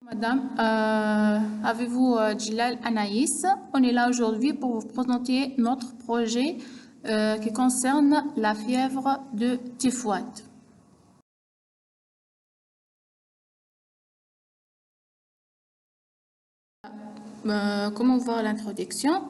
Madame, avez-vous Djilal Anaïs? On est là aujourd'hui pour vous présenter notre projet qui concerne la fièvre de typhoïde. Comment voir l'introduction?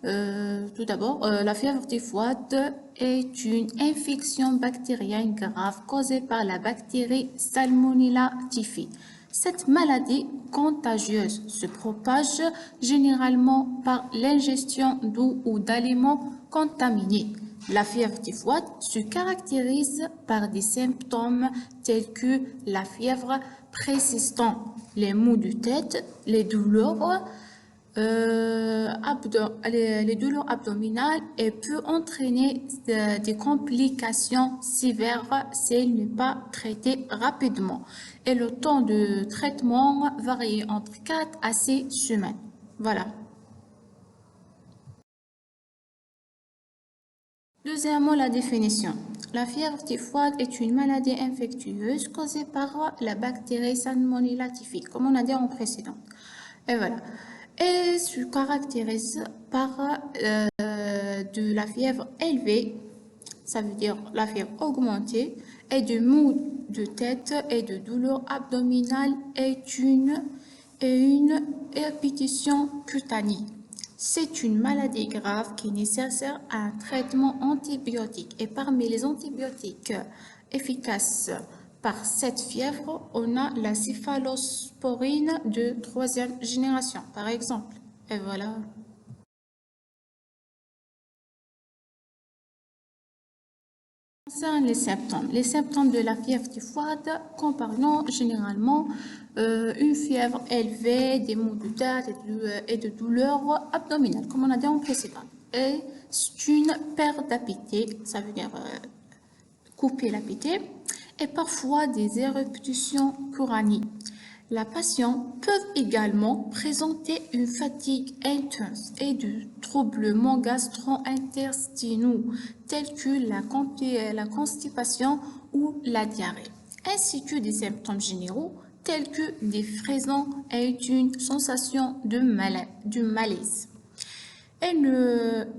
Tout d'abord, la fièvre typhoïde est une infection bactérienne grave causée par la bactérie Salmonella typhi. Cette maladie contagieuse se propage généralement par l'ingestion d'eau ou d'aliments contaminés. La fièvre typhoïde se caractérise par des symptômes tels que la fièvre persistante, les maux de tête, les douleurs abdominales et peut entraîner des complications sévères si elle n'est pas traitée rapidement. Et le temps de traitement varie entre 4 à 6 semaines. Voilà. Deuxièmement, la définition. La fièvre typhoïde est une maladie infectieuse causée par la bactérie Salmonella typhi, comme on a dit en précédent. Et voilà. Et se caractérise par de la fièvre élevée, ça veut dire la fièvre augmentée, et de maux de tête et de douleurs abdominales et une répétition cutanée. C'est une maladie grave qui nécessite un traitement antibiotique. Et parmi les antibiotiques efficaces par cette fièvre, on a la céphalosporine de troisième génération, par exemple. Et voilà. Concernant les symptômes de la fièvre typhoïde, comparons généralement une fièvre élevée, des maux de tête et de douleurs abdominales, comme on a dit en précédent. Et c'est une perte d'appétit, ça veut dire couper l'appétit, et parfois des éruptions curanées. La patiente peut également présenter une fatigue intense et des troublements gastro-intestinaux tels que la constipation ou la diarrhée, ainsi que des symptômes généraux tels que des frissons et une sensation de malaise. Il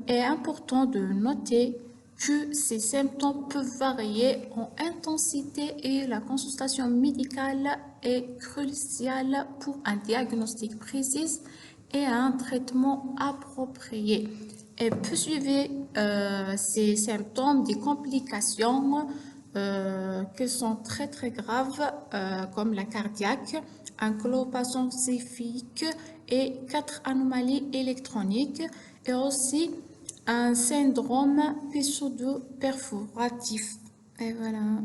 est important de noter que ces symptômes peuvent varier en intensité et la consultation médicale est cruciale pour un diagnostic précis et un traitement approprié. Et peut suivre ces symptômes des complications qui sont très graves comme la cardiaque, un colopathie céphique et 4 anomalies électroniques et aussi un syndrome pseudo-perforatif. Et voilà.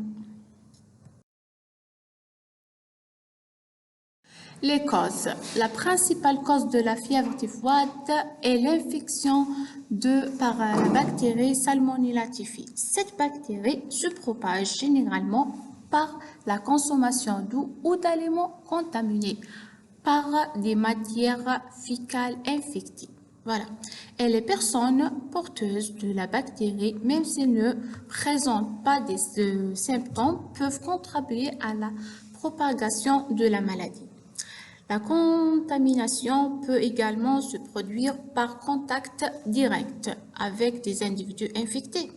Les causes. La principale cause de la fièvre typhoïde est l'infection par la bactérie Salmonella typhi. Cette bactérie se propage généralement par la consommation d'eau ou d'aliments contaminés par des matières fécales infectées. Voilà. Et les personnes porteuses de la bactérie, même s'ils ne présentent pas des symptômes, peuvent contribuer à la propagation de la maladie. La contamination peut également se produire par contact direct avec des individus infectés.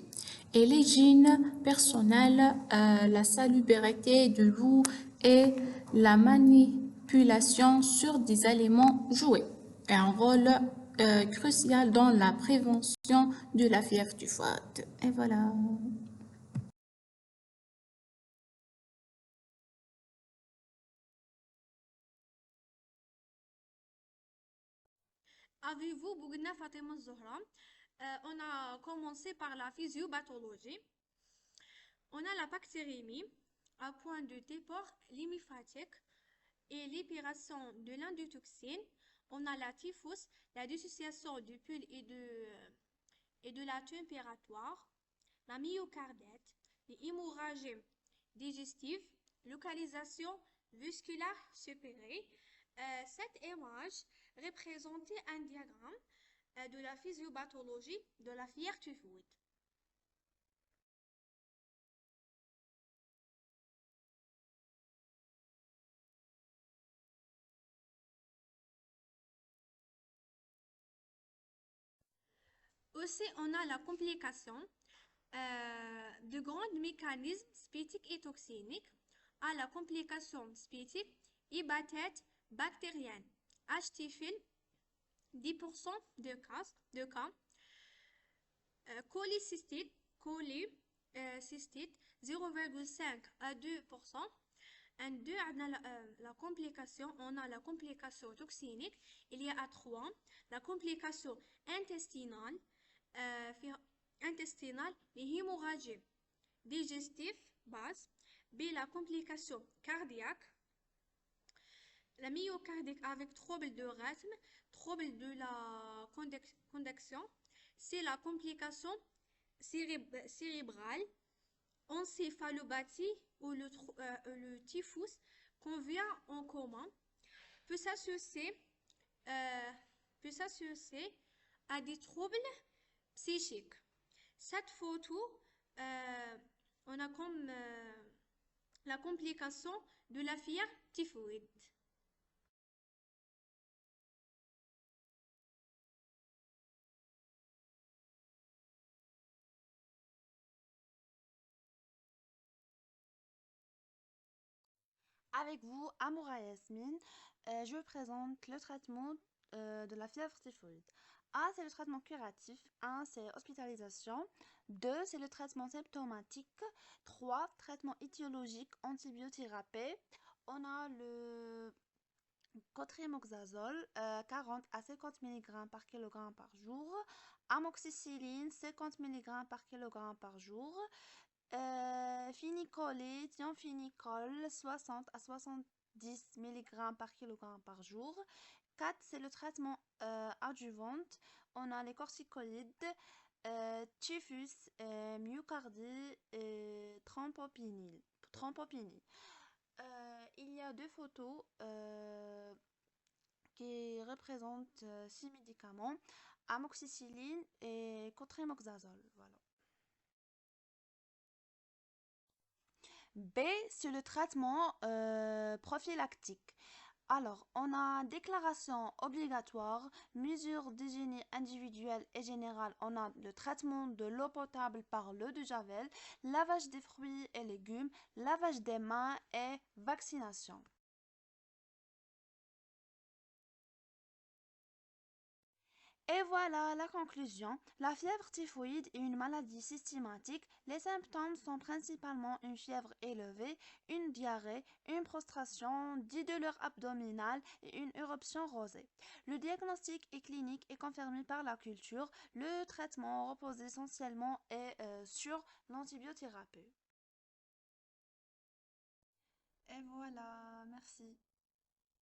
Et l'hygiène personnelle, la salubrité de l'eau et la manipulation sur des aliments joués et un rôle crucial dans la prévention de la fièvre typhoïde. Et voilà. Avez-vous Bougna Fatima Zohra? On a commencé par la physiopathologie. On a la bactériémie, un point de départ lymphatique et l'épuration de l'indutoxine. On a la typhus, la dissociation du pull et de la température, la myocardite, les hémorragies digestives, localisation musculaire supérieure. Cette image représentait un diagramme de la physiopathologie de la fièvre typhoïde. Aussi, on a la complication de grands mécanismes spécifiques et toxiniques à la complication spécifique hépatite bactérienne. HTFIL, 10% de cas. Cholécystite, cystite 0,5 à 2%. Et deux, la complication, on a la complication toxinique, il y a trois. La complication intestinale, les hémorragies digestives basse. B, la complication cardiaque, la myocardique avec trouble de rythme, trouble de la conduction. C'est la complication cérébrale, encéphalopathie ou le typhus qu'on vient en commun peut s'associer à des troubles psychiques. Cette photo, on a comme la complication de la fièvre typhoïde. Avec vous, Amoura Yasmine, je vous présente le traitement de la fièvre typhoïde. A, c'est le traitement curatif. 1, c'est hospitalisation. 2, c'est le traitement symptomatique. 3, traitement étiologique, antibiothérapie. On a le cotrimoxazole, 40 à 50 mg par kg par jour. Amoxicilline, 50 mg par kg par jour. Phénicolé, thiamphénicol, 60 à 70 mg par kg par jour. 4, c'est le traitement adjuvant. On a les corticoïdes, typhus, myocardie et thrombopénie. Il y a deux photos qui représentent 6 médicaments, amoxicilline et cotrimoxazole. Voilà. B, c'est le traitement prophylactique. Alors, on a déclaration obligatoire, mesures d'hygiène individuelle et générale. On a le traitement de l'eau potable par l'eau de javel, lavage des fruits et légumes, lavage des mains et vaccination. Et voilà la conclusion. La fièvre typhoïde est une maladie systématique. Les symptômes sont principalement une fièvre élevée, une diarrhée, une prostration, des douleurs abdominales et une éruption rosée. Le diagnostic est clinique et confirmé par la culture. Le traitement repose essentiellement sur l'antibiothérapie. Et voilà, merci.